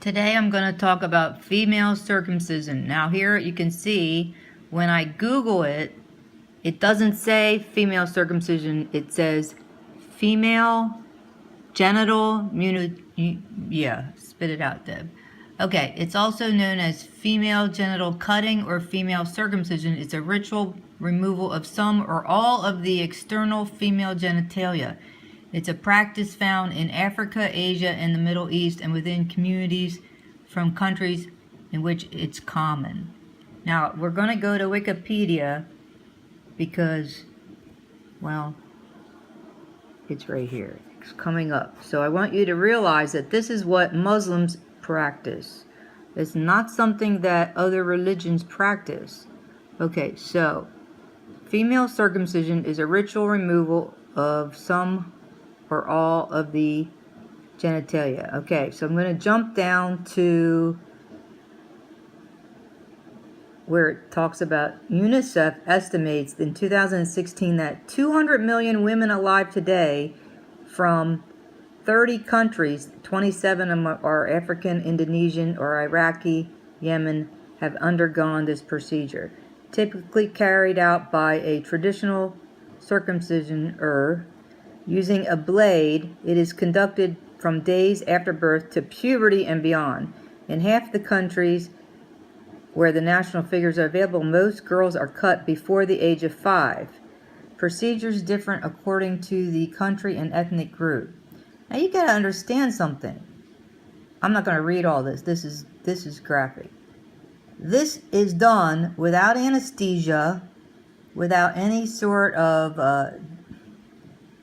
Today I'm going to talk about female circumcision. Now here you can see when I Google it, it doesn't say female circumcision. It says female genital spit it out, Deb. Okay, it's also known as female genital cutting or female circumcision. It's a ritual removal of some or all of the external female genitalia. It's a practice found in Africa, Asia, and the Middle East, and within communities from countries in which it's common. Now, we're going to go to Wikipedia because, well, it's right here. It's coming up. So I want you to realize that this is what Muslims practice. It's not something that other religions practice. Okay, so female circumcision is a ritual removal of some or all of the genitalia. Okay, so I'm going to jump down to where it talks about UNICEF estimates in 2016 that 200 million women alive today from 30 countries, 27 of them are African, Indonesian, or Iraqi, Yemen, have undergone this procedure. Typically carried out by a traditional circumcisioner using a blade. It is conducted from days after birth to puberty and beyond. In half the countries where the national figures are available, most girls are cut before the age of 5. Procedures different according to the country and ethnic group. Now you got to understand something. I'm not going to read all this. This is graphic. This is done without anesthesia, without any sort of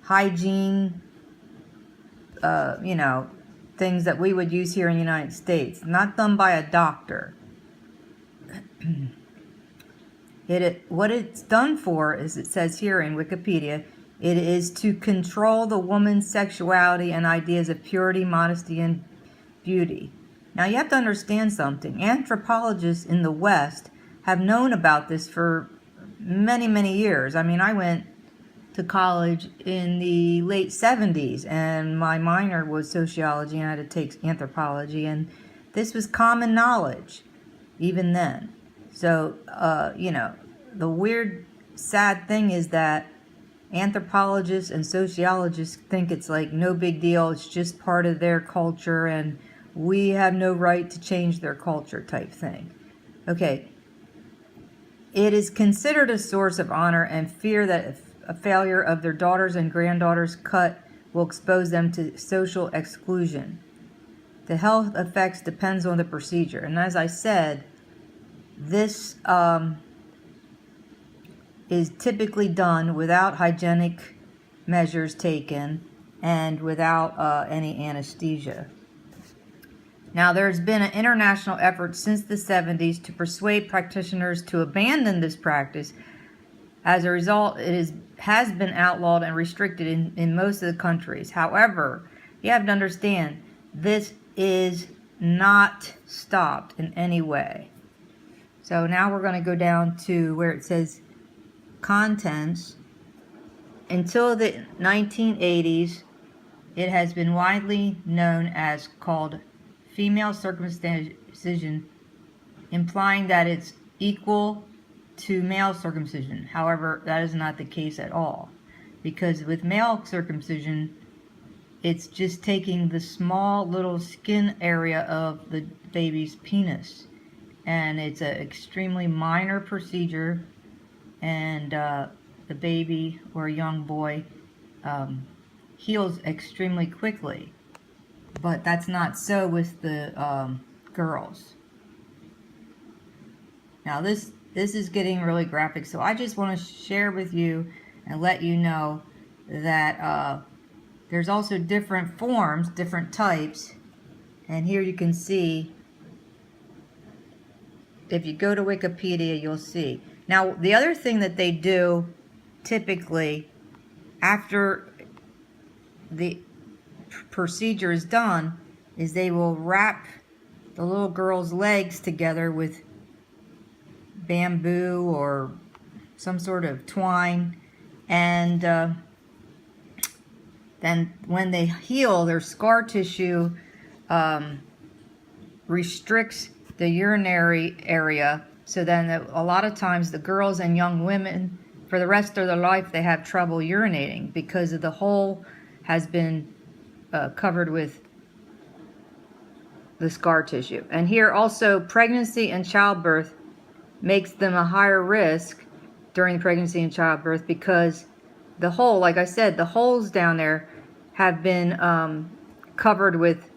hygiene, things that we would use here in the United States. Not done by a doctor. What it's done for, as it says here in Wikipedia, it is to control the woman's sexuality and ideas of purity, modesty, and beauty. Now you have to understand something. Anthropologists in the West have known about this for many, many years. I mean, I went to college in the late 70s and my minor was sociology and I had to take anthropology, and this was common knowledge even then. So, the weird, sad thing is that anthropologists and sociologists think it's like no big deal, it's just part of their culture and we have no right to change their culture type thing. Okay, it is considered a source of honor and fear that if a failure of their daughters and granddaughters cut will expose them to social exclusion. The health effects depends on the procedure, and as I said, this is typically done without hygienic measures taken and without any anesthesia. Now, there's been an international effort since the 70s to persuade practitioners to abandon this practice. As a result, it has been outlawed and restricted in most of the countries. However, you have to understand, this is not stopped in any way. So now we're going to go down to where it says contents. Until the 1980s, it has been widely known as called female circumcision, implying that it's equal to male circumcision. However, that is not the case at all, because with male circumcision, it's just taking the small little skin area of the baby's penis, and it's an extremely minor procedure, and the baby or young boy heals extremely quickly. But that's not so with the girls. Now this is getting really graphic, so I just want to share with you and let you know that there's also different forms, different types, and here you can see, if you go to Wikipedia, you'll see. Now, the other thing that they do typically after the procedure is done is they will wrap the little girl's legs together with bamboo or some sort of twine, and then when they heal, their scar tissue restricts the urinary area, so then a lot of times the girls and young women, for the rest of their life, they have trouble urinating because of the hole has been covered with the scar tissue. And here also, pregnancy and childbirth makes them a higher risk during pregnancy and childbirth, because the hole, like I said, the holes down there have been covered with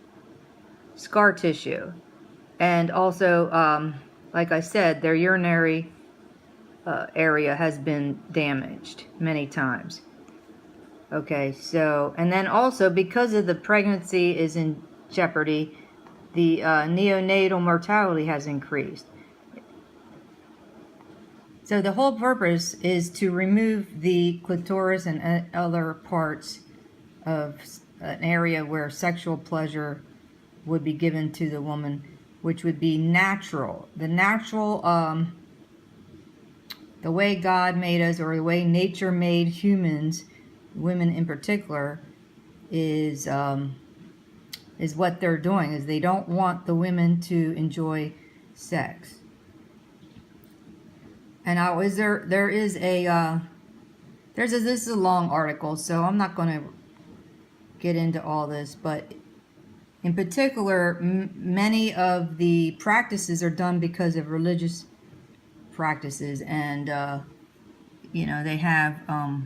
scar tissue. And also, like I said, their urinary area has been damaged many times. Okay, so, and then also, because of the pregnancy is in jeopardy, the neonatal mortality has increased. So the whole purpose is to remove the clitoris and other parts of an area where sexual pleasure would be given to the woman, which would be natural. The natural, the way God made us, or the way nature made humans, women in particular, is what they're doing. Is they don't want the women to enjoy sex. And now, this is a long article, so I'm not going to get into all this, but in particular, many of the practices are done because of religious practices, and they have a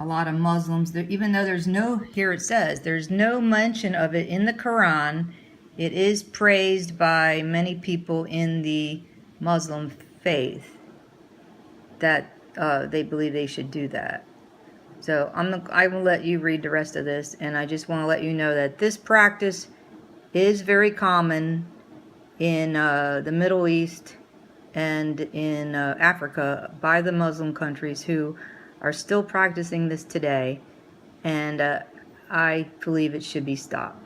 lot of Muslims that, even though here it says there's no mention of it in the Quran, it is praised by many people in the Muslim faith that they believe they should do that. So I will let you read the rest of this, and I just want to let you know that this practice is very common in the Middle East and in Africa by the Muslim countries who are still practicing this today, and I believe it should be stopped.